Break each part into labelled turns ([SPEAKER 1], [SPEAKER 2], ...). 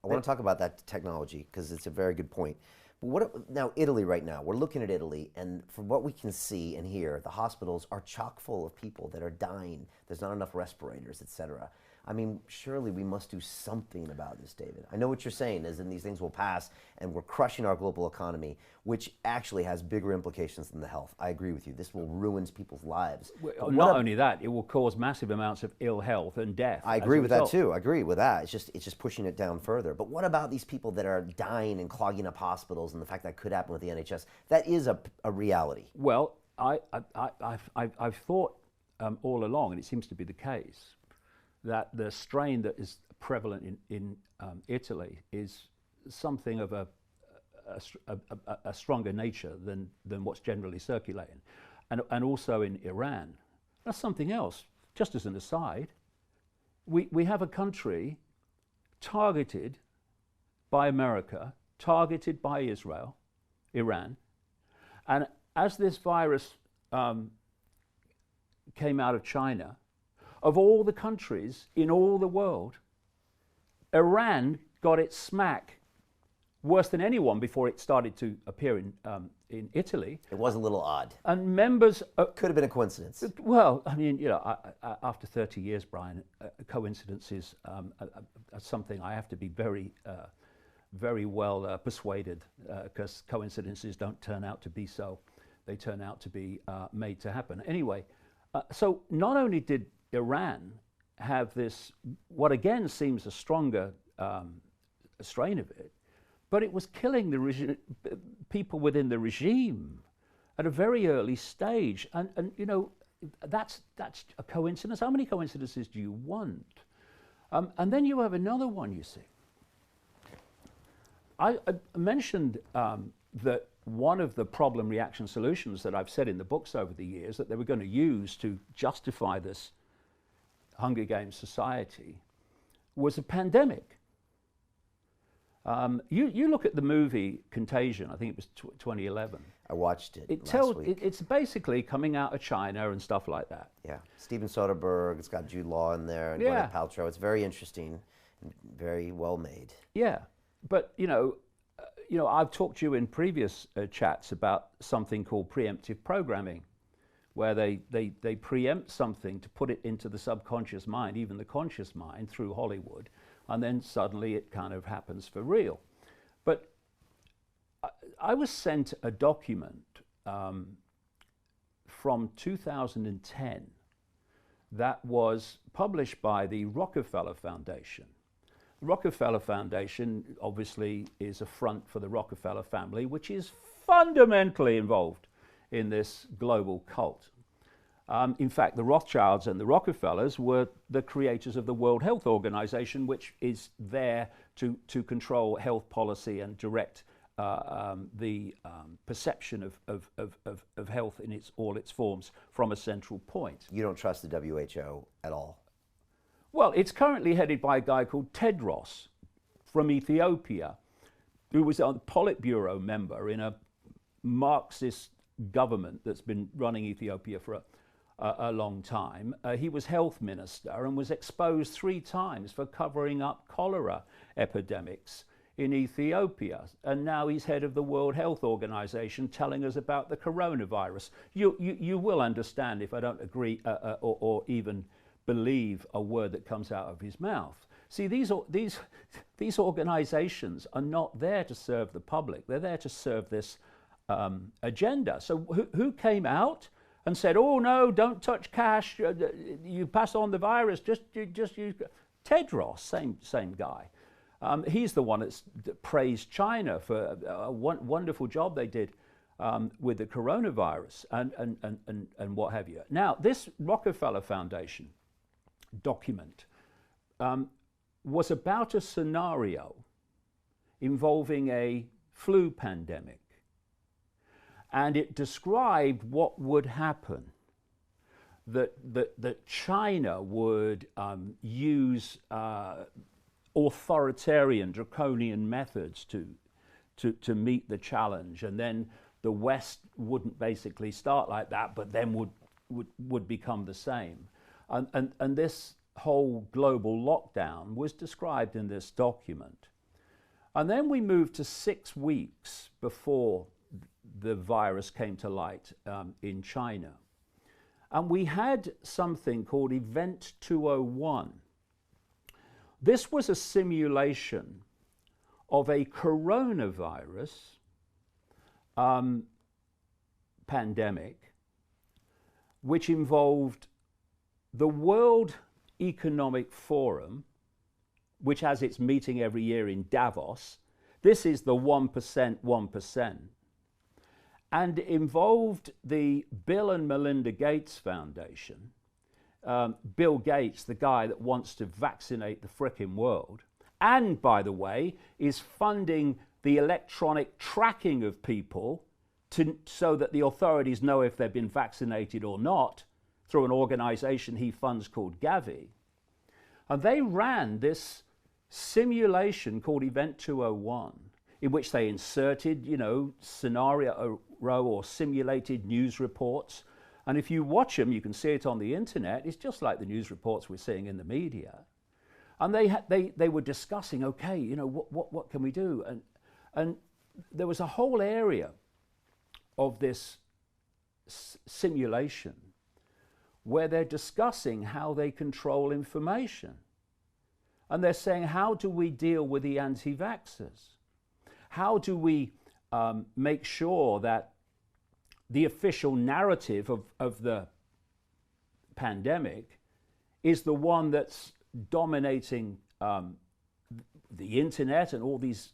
[SPEAKER 1] I want to talk about that technology because it's a very good point. But now Italy right now, we're looking at Italy, and from what we can see and hear, the hospitals are chock full of people that are dying. There's not enough respirators, et cetera. I mean, surely we must do something about this, David. I know what you're saying is that these things will pass and we're crushing our global economy, which actually has bigger implications than the health. I agree with you. This will ruin people's lives.
[SPEAKER 2] Well, not only that, it will cause massive amounts of ill health and death.
[SPEAKER 1] I agree with that too. I agree with that. It's just pushing it down further. But what about these people that are dying and clogging up hospitals and the fact that could happen with the NHS? That is a reality.
[SPEAKER 2] Well, I've thought all along, and it seems to be the case, that the strain that is prevalent in Italy is something of a stronger nature than what's generally circulating. And also in Iran. That's something else. Just as an aside, we have a country targeted by America, targeted by Israel, Iran, and as this virus came out of China, of all the countries in all the world, Iran got its smack worse than anyone before it started to appear in Italy.
[SPEAKER 1] It was a little odd.
[SPEAKER 2] And members...
[SPEAKER 1] Could have been a coincidence.
[SPEAKER 2] Well, I mean, you know, after 30 years, Brian, coincidences are something I have to be very, very well persuaded, because coincidences don't turn out to be so. They turn out to be made to happen. Anyway, so not only did Iran have this, what again seems a stronger strain of it, but it was killing the people within the regime at a very early stage. And you know, that's a coincidence. How many coincidences do you want? And then you have another one, you see. I mentioned that one of the problem reaction solutions that I've said in the books over the years that they were going to use to justify this Hunger Games society was a pandemic. You look at the movie Contagion, I think it was 2011.
[SPEAKER 1] I watched it
[SPEAKER 2] last
[SPEAKER 1] week.
[SPEAKER 2] It's basically coming out of China and stuff like that.
[SPEAKER 1] Yeah, Steven Soderbergh, it's got Jude Law in there, and Gwyneth Paltrow. It's very interesting, and very well made.
[SPEAKER 2] Yeah, but you know, I've talked to you in previous chats about something called preemptive programming, where they preempt something to put it into the subconscious mind, even the conscious mind, through Hollywood, and then suddenly it kind of happens for real. But I was sent a document from 2010 that was published by the Rockefeller Foundation. The Rockefeller Foundation obviously is a front for the Rockefeller family, which is fundamentally involved in this global cult. In fact, the Rothschilds and the Rockefellers were the creators of the World Health Organization, which is there to control health policy and direct the perception of health in all its forms from a central point.
[SPEAKER 1] You don't trust the WHO at all?
[SPEAKER 2] Well, it's currently headed by a guy called Tedros from Ethiopia, who was a Politburo member in a Marxist government that's been running Ethiopia for a long time. He was health minister and was exposed 3 times for covering up cholera epidemics in Ethiopia. And now he's head of the World Health Organization telling us about the coronavirus. You will understand if I don't agree or even believe a word that comes out of his mouth. See, these organizations are not there to serve the public. They're there to serve this agenda. So who came out and said, oh no, don't touch cash, you pass on the virus, just use Tedros, same guy. He's the one that praised China for a wonderful job they did with the coronavirus and what have you. Now, this Rockefeller Foundation document was about a scenario involving a flu pandemic. And it described what would happen, that China would use authoritarian, draconian methods to meet the challenge, and then the West wouldn't basically start like that, but then would become the same. And this whole global lockdown was described in this document. And then we moved to 6 weeks before the virus came to light in China. And we had something called Event 201. This was a simulation of a coronavirus pandemic, which involved the World Economic Forum, which has its meeting every year in Davos. This is the 1%, and involved the Bill and Melinda Gates Foundation. Bill Gates, the guy that wants to vaccinate the frickin' world, and, by the way, is funding the electronic tracking of people so that the authorities know if they've been vaccinated or not, through an organization he funds called Gavi. And they ran this simulation called Event 201, in which they inserted, scenario or simulated news reports. And if you watch them, you can see it on the internet. It's just like the news reports we're seeing in the media. And they were discussing, okay, what can we do? And there was a whole area of this simulation where they're discussing how they control information. And they're saying, how do we deal with the anti-vaxxers? How do we make sure that the official narrative of the pandemic is the one that's dominating the internet and all these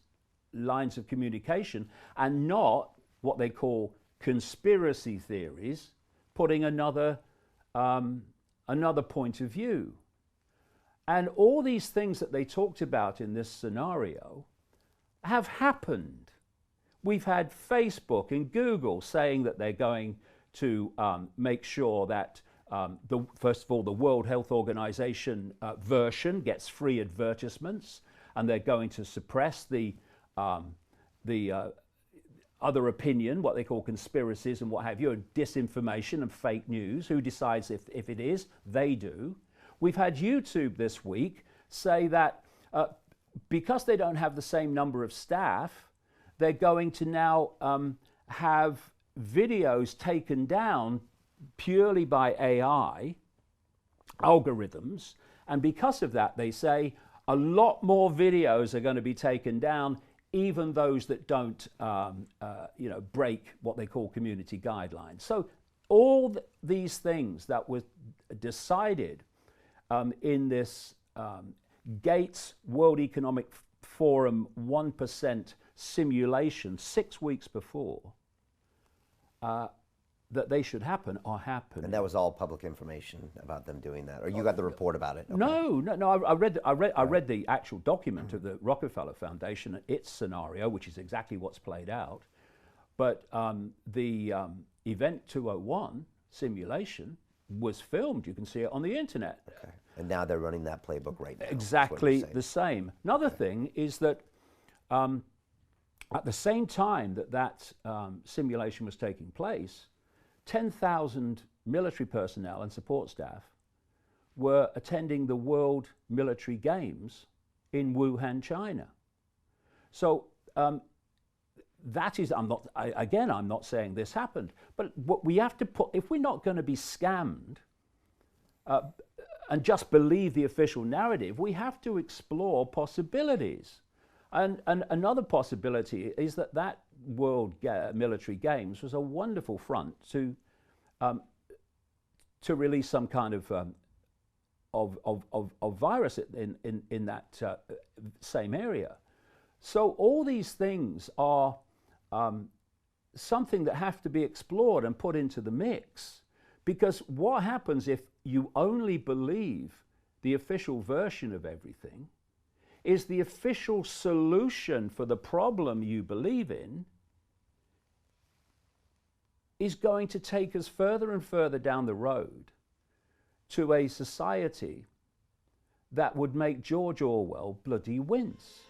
[SPEAKER 2] lines of communication, and not what they call conspiracy theories, putting another point of view. And all these things that they talked about in this scenario have happened. We've had Facebook and Google saying that they're going to make sure that, first of all, the World Health Organization version gets free advertisements, and they're going to suppress the other opinion, what they call conspiracies and what have you, and disinformation and fake news. Who decides if it is? They do. We've had YouTube this week say that because they don't have the same number of staff, they're going to now have videos taken down purely by AI algorithms. And because of that, they say a lot more videos are going to be taken down, even those that don't break what they call community guidelines. So all these things that were decided in this Gates World Economic Forum 1% simulation 6 weeks before that they should happen are happening.
[SPEAKER 1] And that was all public information about them doing that, or you got the report about it? Okay.
[SPEAKER 2] No. I read the actual document of the Rockefeller Foundation, its scenario, which is exactly what's played out. But the Event 201 simulation was filmed. You can see it on the internet.
[SPEAKER 1] Okay. And now they're running that playbook right now.
[SPEAKER 2] Exactly the same. Another thing is that at the same time that simulation was taking place, 10,000 military personnel and support staff were attending the World Military Games in Wuhan, China. So that is, I'm not saying this happened, but what we have to put, if we're not going to be scammed and just believe the official narrative, we have to explore possibilities. And another possibility is that World Military Games was a wonderful front to release some kind of virus in that same area. So all these things are something that have to be explored and put into the mix, because what happens if you only believe the official version of everything is the official solution for the problem you believe in is going to take us further and further down the road to a society that would make George Orwell bloody wince.